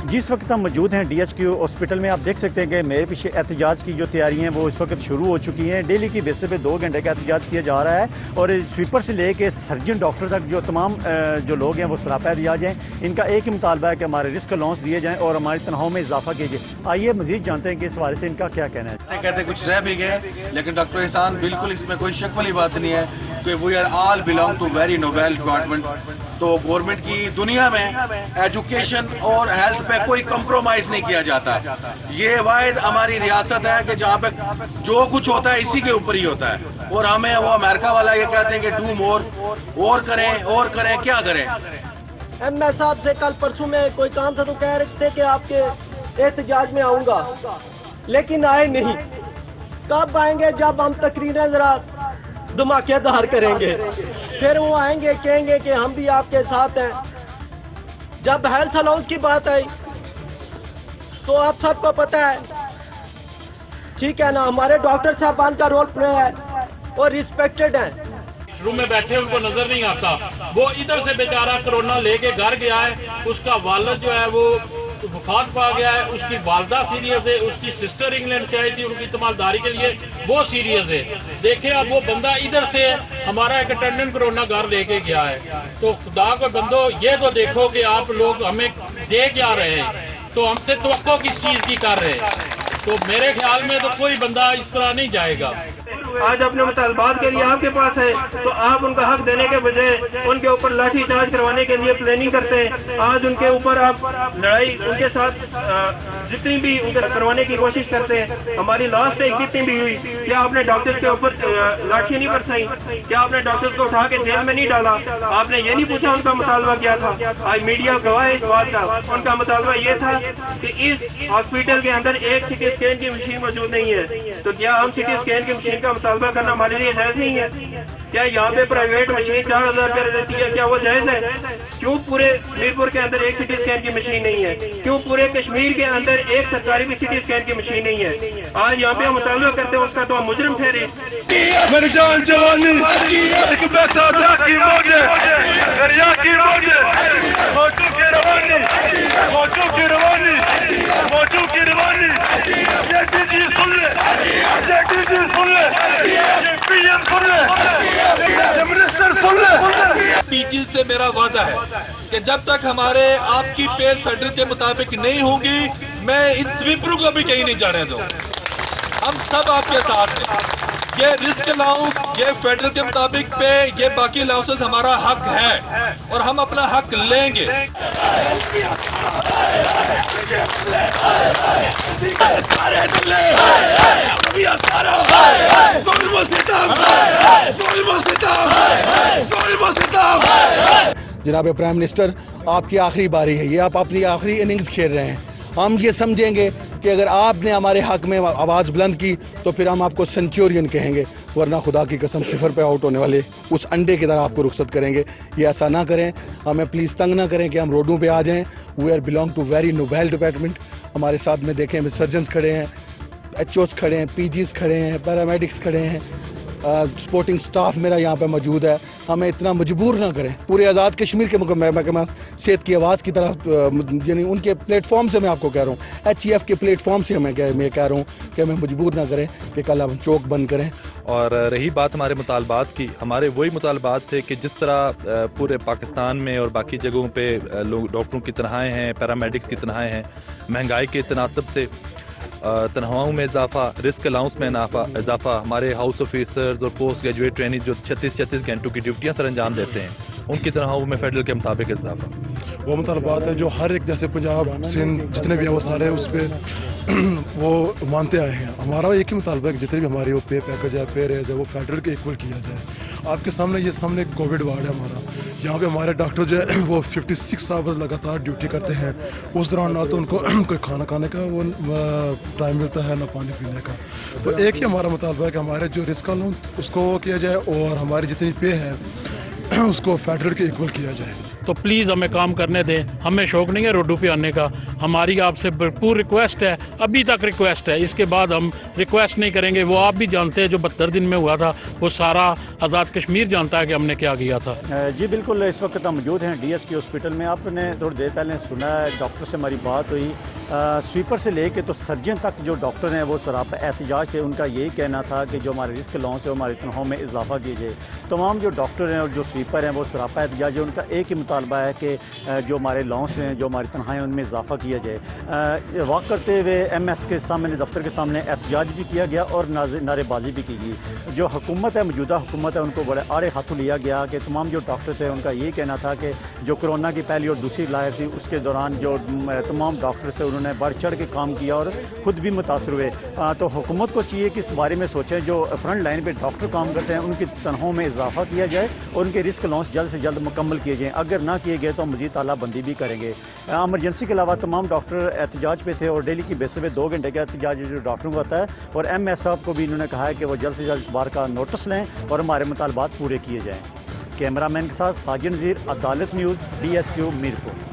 जिस वक्त हम मौजूद हैं DHQ हॉस्पिटल में, आप देख सकते हैं कि मेरे पीछे एहतजाज की जो तैयारियां हैं वो इस वक्त शुरू हो चुकी हैं। डेली की बेसिस पे 2 घंटे का एहतजाज किया जा रहा है और स्वीपर से लेके सर्जन डॉक्टर तक जो तमाम जो लोग हैं वो सरापा दिया जाएँ। इनका एक ही मुतालबा है कि हमारे रिस्क अलाउंस दिए जाएँ और हमारी तनख्वाहों में इजाफा कीजिए। आइए मजीद जानते हैं कि इस हवाले से इनका क्या कहना है। कहते कुछ रह भी गए, लेकिन डॉक्टर एहसान बिल्कुल इसमें कोई शक वाली बात नहीं है कि we are all belong to very noble department. तो गवर्नमेंट की दुनिया में एजुकेशन और हेल्थ पे कोई कंप्रोमाइज नहीं किया जाता। ये वाहिद हमारी रियासत है कि जहाँ पे जो कुछ होता है इसी के ऊपर ही होता है। और हमें वो अमेरिका वाला ये कहते हैं कि डू मोर, और करें क्या करें। मैं साहब से कल परसों में कोई काम था तो कह रहे थे कि आपके एहतजाज में आऊंगा, लेकिन आए नहीं। कब आएंगे? जब हम तकरीरें जरा धमाकेदार करेंगे, फिर वो आएंगे कहेंगे कि हम भी आपके साथ हैं। जब हेल्थ अलाउंस की बात आई तो आप सबको पता है, ठीक है ना, हमारे डॉक्टर साहबान का रोल प्ले है और रिस्पेक्टेड है। रूम में बैठे उनको नजर नहीं आता। वो इधर से बेचारा कोरोना लेके घर गया है, उसका वालिद जो है वो वफात पा गया है, उसकी वालदा सीरियस है, उसकी सिस्टर इंग्लैंड से आई थी उनकी तमालदारी के लिए, वो सीरियस है। देखे अब वो बंदा इधर से हमारा एक अटेंडेंट कोरोना घर लेके गया है। तो खुदा को बंदो ये तो देखो कि आप लोग हमें दे क्या रहे हैं, तो हमसे तवक्को किस चीज की कर रहे हैं। तो मेरे ख्याल में तो कोई बंदा इस तरह नहीं जाएगा। आज अपने मुतालबात के लिए आपके पास है तो आप उनका हक देने के बजाय उनके ऊपर लाठी चार्ज करवाने के लिए प्लानिंग करते हैं। आज उनके ऊपर आप लड़ाई उनके साथ जितनी भी उनके करवाने की कोशिश करते हैं। हमारी लास्ट एक जितनी भी हुई, क्या आपने डॉक्टर्स के ऊपर लाठी नहीं बरसाई? क्या आपने डॉक्टर्स को उठा के जेल में नहीं डाला? आपने ये नहीं पूछा उनका मुतालबा क्या था? आज मीडिया गवाह है इस बात का। उनका मुतालबा ये था कि इस हॉस्पिटल के अंदर एक सिटी स्कैन की मशीन मौजूद नहीं है। तो क्या हम सिटी स्कैन की मशीन का मुतालबा करना हमारे लिए जायज नहीं है? क्या यहाँ पे प्राइवेट मशीन 4000 रुपये देती है, क्या वो जायज है? क्यों पूरे मीरपुर के अंदर एक सिटी स्कैन की मशीन नहीं है? क्यों पूरे कश्मीर के अंदर एक सरकारी भी सिटी स्कैन की मशीन नहीं है? आज यहाँ पे हम मुतालबा करते हैं उसका, तो हम मुजरिम ठहरे। मेरी जान जवानी एक पैसा की मांगे, दरिया की मांगे, मौजू की रवानी, मौजू की रवानी, मौजू की रवानी। ये डीजी सुन ले, ये डीजी सुन ले, ये पीएम सुन ले, ये मिनिस्टर सुन ले। पीजी से मेरा वादा है कि जब तक हमारे आपकी पेज फेडरल के मुताबिक नहीं होगी, मैं इन स्वीपरों को भी कहीं नहीं जाने दूंगा। हम सब आपके साथ हैं। ये रिस्क अलाउंस, ये फेडरल के मुताबिक पे, ये बाकी अलाउंसेस हमारा हक है और हम अपना हक लेंगे। जनाब प्राइम मिनिस्टर, आपकी आखिरी बारी है, ये आप अपनी आखिरी इनिंग्स खेल रहे हैं। हम ये समझेंगे कि अगर आपने हमारे हक में आवाज़ बुलंद की तो फिर हम आपको सेंचुरियन कहेंगे, वरना खुदा की कसम सिफर पे आउट होने वाले उस अंडे की तरह आपको रुखसत करेंगे। ये ऐसा ना करें, हमें प्लीज़ तंग ना करें कि हम रोडों पे आ जाएं। We are belong to very noble department. हमारे साथ में देखें सर्जन्स खड़े हैं, HOs खड़े हैं, PGs खड़े हैं, पैरामेडिक्स खड़े हैं, सपोर्टिंग स्टाफ मेरा यहाँ पे मौजूद है। हमें इतना मजबूर ना करें। पूरे आज़ाद कश्मीर के महकमा सेहत की आवाज़ की तरह, यानी उनके प्लेटफॉर्म से मैं आपको कह रहा हूँ, HEF के प्लेटफॉर्म से मैं कह रहा हूँ कि हमें मजबूर ना करें कि कल हम चौक बंद करें। और रही बात हमारे मुतालबात की, हमारे वही मुतालबात थे कि जिस तरह पूरे पाकिस्तान में और बाकी जगहों पे लोग डॉक्टरों की तनख्वाहें हैं, पैरामेडिक्स की तनख्वाहें हैं, महंगाई के तनासब से तनख्वाहों में इजाफा, रिस्क अलाउंस में इजाफा, हमारे हाउस ऑफिसर्स और पोस्ट ग्रेजुएट ट्रेनिंग जो 36 घंटों की ड्यूटियाँ सर अंजाम देते हैं, उनकी तनख्वाहों में फेडरल के मुताबिक इजाफा। वो मुतालबात है जो हर एक, जैसे पंजाब सिंध जितने भी हैं वो सारे उस पर वो मानते आए हैं। हमारा एक ही मुतालबा है कि जितने भी हमारी वो पे पैकेज है, पे रेज है, वो फेडरल के इक्वल किया जाए। आपके सामने ये सामने कोविड वार्ड है हमारा, यहाँ पे हमारे डॉक्टर जो है वो 56 आवर लगातार ड्यूटी करते हैं। उस दौरान ना तो उनको कोई खाना खाने का वो टाइम मिलता है, ना पानी पीने का। तो एक ही हमारा मुतालबा है कि हमारे जो रिस्क अलाउंस उसको किया जाए और हमारी जितनी पे है उसको फेडरल के इक्वल किया जाए। तो प्लीज़ हमें काम करने दें। हमें शौक़ नहीं है रोडों पे आने का। हमारी आपसे भरपूर रिक्वेस्ट है, अभी तक रिक्वेस्ट है, इसके बाद हम रिक्वेस्ट नहीं करेंगे। वो आप भी जानते हैं जो 72 दिन में हुआ था, वो सारा आज़ाद कश्मीर जानता है कि हमने क्या किया था। जी बिल्कुल, इस वक्त हम मौजूद हैं DHQ हॉस्पिटल में। आपने थोड़ी देर पहले सुना है, डॉक्टर से हमारी बात हुई, स्वीपर से लेके तो सर्जन तक जो डॉक्टर हैं वो सरापा एहतजाज थे। उनका यही कहना था कि जो हमारे रिस्क लॉन्स है हमारी तनख्वाहों में इजाफा कीजिए। तमाम जो डॉक्टर हैं और जो स्वीपर हैं वो सरापा एहतजाज है। उनका एक ही मुतालबा है कि जो हमारे लॉन्स हैं, जो हमारी तनख्वाहें, उनमें इजाफा किया जाए। वॉक करते हुए MS के सामने, दफ्तर के सामने एहतजाज भी किया गया और नारेबाजी भी की गई। जो हुकूमत है, मौजूदा हुकूमत है, उनको बड़े आड़े हाथों लिया गया कि तमाम जो डॉक्टर थे उनका यही कहना था कि जो कोरोना की पहली और दूसरी लहर थी उसके दौरान जो तमाम डॉक्टर थे उन्होंने बढ़ चढ़ के काम किया और ख़ुद भी मुतासर हुए। तो हुकूमत को चाहिए कि इस बारे में सोचें, जो फ्रंट लाइन पे डॉक्टर काम करते हैं उनकी तनख्वाहों में इजाफा किया जाए और उनके रिस्क लॉन्स जल्द से जल्द मुकम्मल किए जाएँ। अगर ना किए गए तो मज़ीद तालाबंदी भी करेंगे। एमरजेंसी के अलावा तमाम डॉक्टर एहतजाज पे थे और डेली की बेसिस पे 2 घंटे का एहतजाज जो डॉक्टरों का होता है। और MS साहब को भी इन्होंने कहा है कि वो जल्द से जल्द इस बार का नोटिस लें और हमारे मुतालबात पूरे किए जाएँ। कैमरामैन के साथ साजिद नज़ीर, अदालत न्यूज़, DHQ मीरपुर।